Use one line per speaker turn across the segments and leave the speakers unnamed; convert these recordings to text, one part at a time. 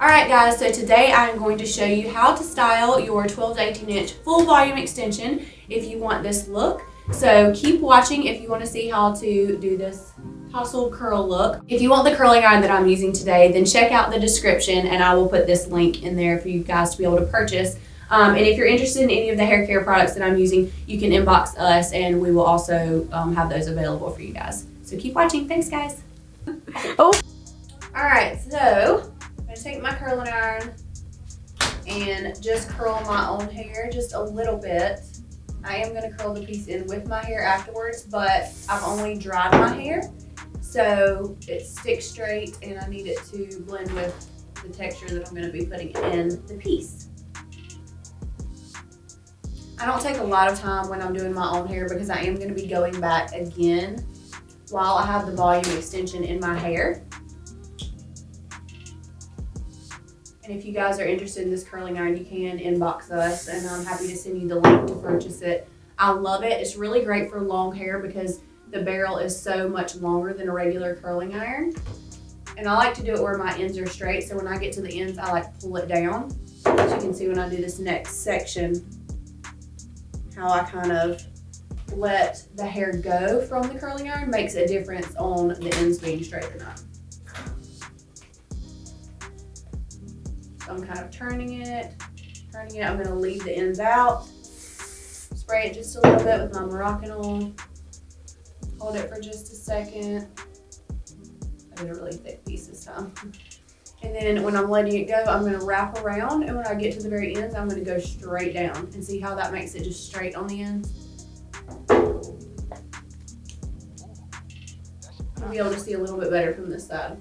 Alright guys, so today I'm going to show you how to style your 12 to 18 inch full volume extension if you want this look. So keep watching if you want to see how to do this tousled curl look. If you want the curling iron that I'm using today, then check out the description and I will put this link in there for you guys to be able to purchase. And if you're interested in any of the hair care products that I'm using, you can inbox us and we will also have those available for you guys. So keep watching. Thanks guys. Alright, so I'm going to take my curling iron and just curl my own hair just a little bit. I am going to curl the piece in with my hair afterwards, but I've only dried my hair, so it sticks straight and I need it to blend with the texture that I'm going to be putting in the piece. I don't take a lot of time when I'm doing my own hair because I am going to be going back again while I have the volume extension in my hair. And if you guys are interested in this curling iron, you can inbox us and I'm happy to send you the link to purchase it. I love it. It's really great for long hair because the barrel is so much longer than a regular curling iron. And I like to do it where my ends are straight, so when I get to the ends, I like to pull it down. As you can see when I do this next section, how I kind of let the hair go from the curling iron makes a difference on the ends being straight or not. So I'm kind of turning it. I'm going to leave the ends out. Spray it just a little bit with my Moroccan oil. Hold it for just a second. I did a really thick piece this time. And then when I'm letting it go, I'm going to wrap around, and when I get to the very ends, I'm going to go straight down and see how that makes it just straight on the ends. You'll be able to see a little bit better from this side.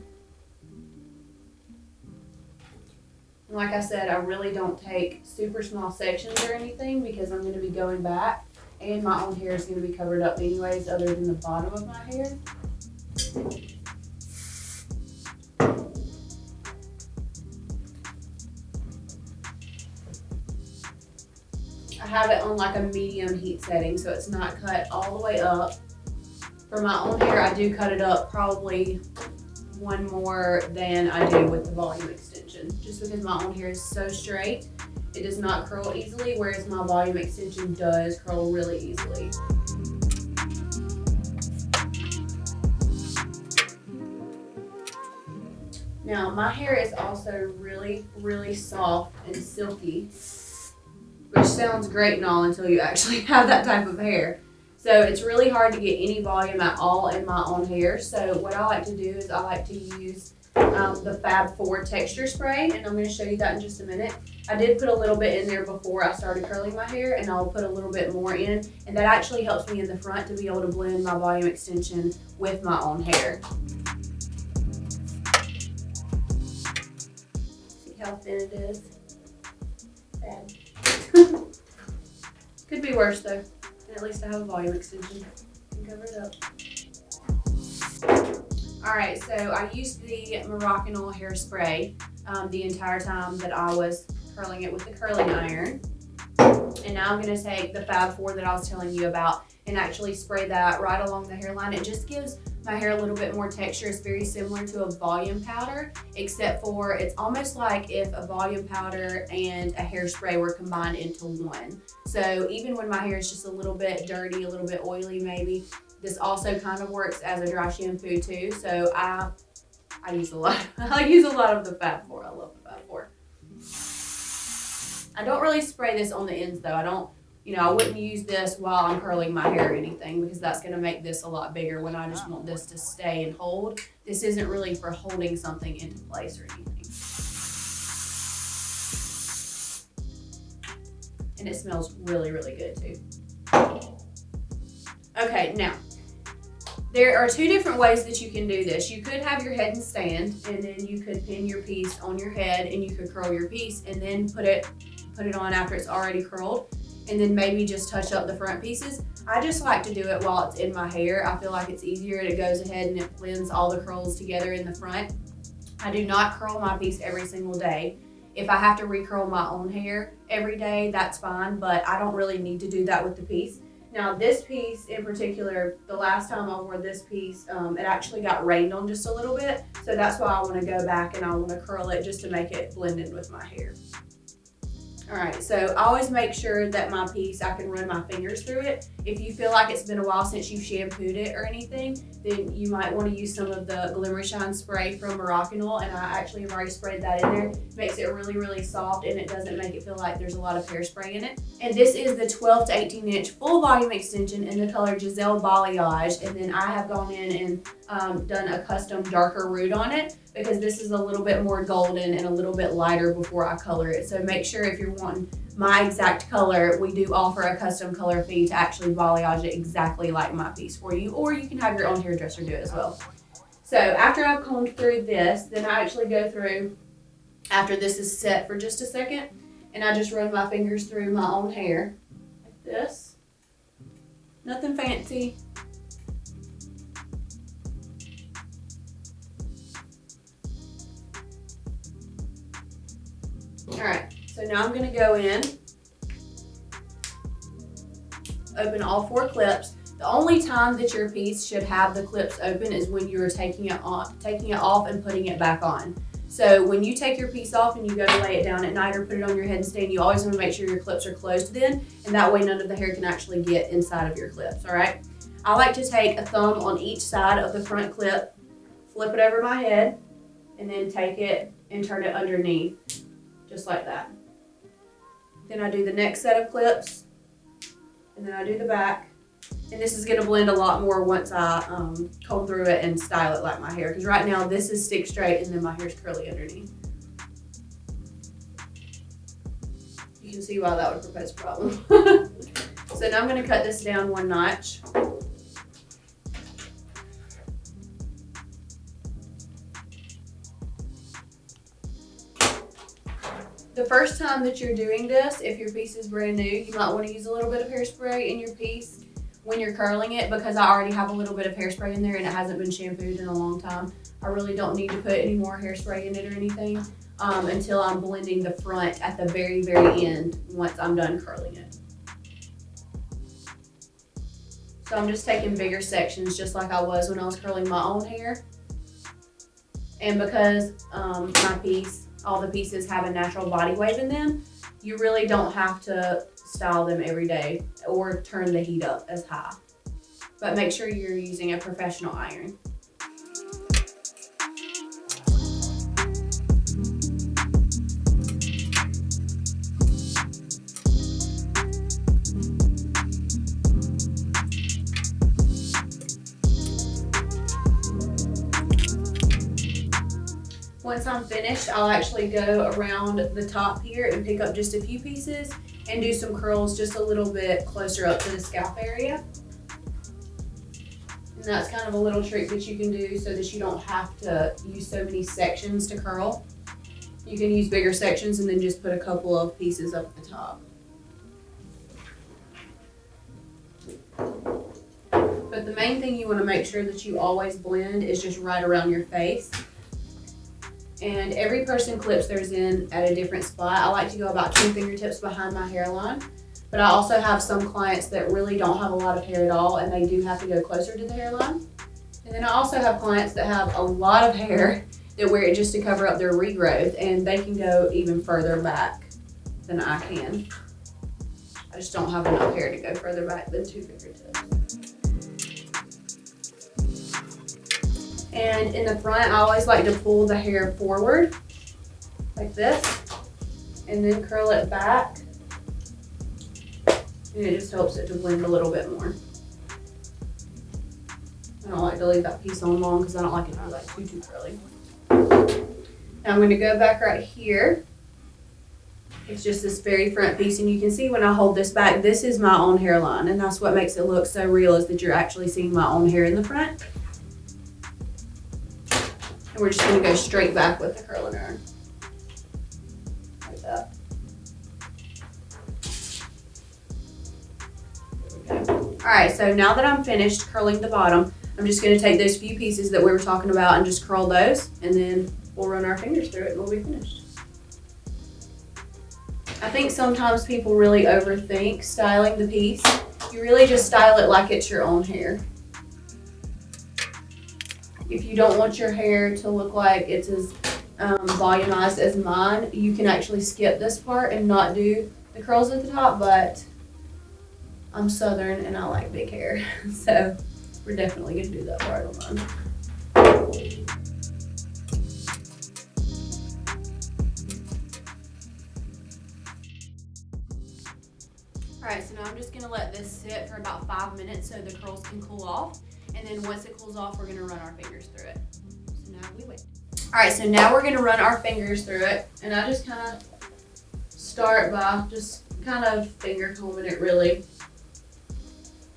And like I said, I really don't take super small sections or anything because I'm going to be going back and my own hair is going to be covered up anyways other than the bottom of my hair. I have it on like a medium heat setting so it's not cut all the way up. For my own hair, I do cut it up probably one more than I do with the volume extension, just because my own hair is so straight. It does not curl easily, whereas my volume extension does curl really easily. Now, my hair is also really, really soft and silky, which sounds great and all until you actually have that type of hair. So it's really hard to get any volume at all in my own hair. So what I like to do is I like to use the Fab 4 texture spray, and I'm going to show you that in just a minute. I did put a little bit in there before I started curling my hair, and I'll put a little bit more in, and that actually helps me in the front to be able to blend my volume extension with my own hair. See how thin it is? Bad. Could be worse though. And at least I have a volume extension and cover it up. Alright, so I used the Moroccan oil hairspray the entire time that I was curling it with the curling iron. And now I'm going to take the Fab 4 that I was telling you about and actually spray that right along the hairline. It just gives my hair a little bit more texture. It's very similar to a volume powder, except for it's almost like if a volume powder and a hairspray were combined into one. So even when my hair is just a little bit dirty, a little bit oily maybe, this also kind of works as a dry shampoo too. So I use a lot. I use a lot of the Fab 4. I love the Fab 4. I don't really spray this on the ends though. I wouldn't use this while I'm curling my hair or anything because that's going to make this a lot bigger when I just want this to stay and hold. This isn't really for holding something into place or anything. And it smells really, really good too. Okay, now, there are two different ways that you can do this. You could have your head and stand, and then you could pin your piece on your head and you could curl your piece and then put it on after it's already curled, and then maybe just touch up the front pieces. I just like to do it while it's in my hair. I feel like it's easier and it goes ahead and it blends all the curls together in the front. I do not curl my piece every single day. If I have to recurl my own hair every day, that's fine, but I don't really need to do that with the piece. Now this piece in particular, the last time I wore this piece, it actually got rained on just a little bit. So that's why I want to go back and I want to curl it just to make it blend in with my hair. All right, so I always make sure that my piece, I can run my fingers through it. If you feel like it's been a while since you've shampooed it or anything, then you might want to use some of the Glimmer Shine spray from Moroccanoil, and I actually have already sprayed that in there. It makes it really, really soft, and it doesn't make it feel like there's a lot of hairspray in it. And this is the 12 to 18 inch full volume extension in the color Giselle Balayage, and then I have gone in and done a custom darker root on it, because this is a little bit more golden and a little bit lighter before I color it. So make sure if you're wanting my exact color, we do offer a custom color fee to actually balayage it exactly like my piece for you, or you can have your own hairdresser do it as well. So after I've combed through this, then I actually go through, after this is set for just a second, and I just run my fingers through my own hair like this. Nothing fancy. All right, so now I'm gonna go in, open all 4 clips. The only time that your piece should have the clips open is when you're taking it off and putting it back on. So when you take your piece off and you go to lay it down at night or put it on your headstand, you always want to make sure your clips are closed then, and that way none of the hair can actually get inside of your clips, all right? I like to take a thumb on each side of the front clip, flip it over my head, and then take it and turn it underneath, just like that. Then I do the next set of clips, and then I do the back. And this is gonna blend a lot more once I comb through it and style it like my hair, because right now this is stick straight and then my hair's curly underneath. You can see why that would pose a problem. So now I'm gonna cut this down 1 notch. The first time that you're doing this, if your piece is brand new, you might want to use a little bit of hairspray in your piece when you're curling it, because I already have a little bit of hairspray in there and it hasn't been shampooed in a long time. I really don't need to put any more hairspray in it or anything until I'm blending the front at the very, very end once I'm done curling it. So I'm just taking bigger sections just like I was when I was curling my own hair. And because my piece, all the pieces have a natural body wave in them, you really don't have to style them every day or turn the heat up as high. But make sure you're using a professional iron. Once I'm finished, I'll actually go around the top here and pick up just a few pieces and do some curls just a little bit closer up to the scalp area. And that's kind of a little trick that you can do so that you don't have to use so many sections to curl. You can use bigger sections and then just put a couple of pieces up at the top. But the main thing you want to make sure that you always blend is just right around your face. And every person clips theirs in at a different spot. I like to go about 2 fingertips behind my hairline, but I also have some clients that really don't have a lot of hair at all and they do have to go closer to the hairline. And then I also have clients that have a lot of hair that wear it just to cover up their regrowth, and they can go even further back than I can. I just don't have enough hair to go further back than 2 fingertips. And in the front, I always like to pull the hair forward like this and then curl it back. And it just helps it to blend a little bit more. I don't like to leave that piece on long because I don't like it to be like too curly. Now I'm going to go back right here. It's just this very front piece, and you can see when I hold this back, this is my own hairline, and that's what makes it look so real, is that you're actually seeing my own hair in the front. And we're just going to go straight back with the curling iron. Like that. There we go. Alright, so now that I'm finished curling the bottom, I'm just going to take those few pieces that we were talking about and just curl those, and then we'll run our fingers through it and we'll be finished. I think sometimes people really overthink styling the piece, You really just style it like it's your own hair. If you don't want your hair to look like it's as volumized as mine, you can actually skip this part and not do the curls at the top, but I'm Southern and I like big hair, so we're definitely gonna do that part on mine. Alright, so now I'm just gonna let this sit for about 5 minutes so the curls can cool off. And then once it cools off, we're gonna run our fingers through it. So now we wait. Alright, so now we're gonna run our fingers through it. And I just kind of start by just kind of finger combing it really.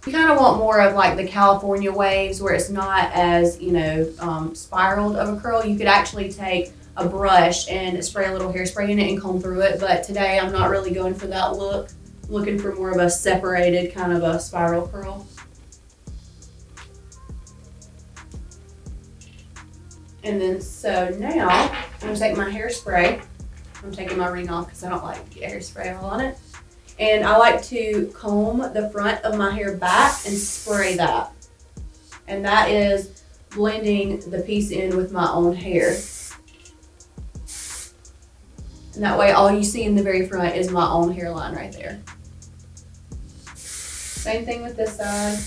You kind of want more of like the California waves where it's not as, you know, spiraled of a curl. You could actually take a brush and spray a little hairspray in it and comb through it. But today I'm not really going for that look. I'm looking for more of a separated kind of a spiral curl. And then so now I'm gonna take my hairspray. I'm taking my ring off because I don't like to get hairspray all on it. And I like to comb the front of my hair back and spray that. And that is blending the piece in with my own hair. And that way all you see in the very front is my own hairline right there. Same thing with this side.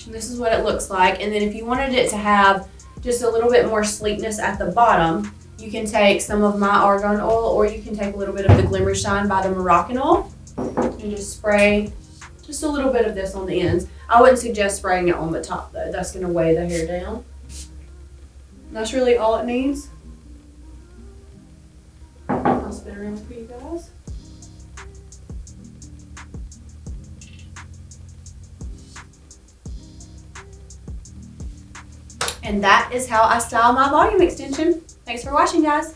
And this is what it looks like. And then if you wanted it to have just a little bit more sleekness at the bottom, you can take some of my argan oil, or you can take a little bit of the Glimmer Shine by the Moroccan oil and just spray just a little bit of this on the ends. I wouldn't suggest spraying it on the top though. That's gonna weigh the hair down. And that's really all it needs. I'll spin around for you guys. And that is how I style my volume extension. Thanks for watching, guys.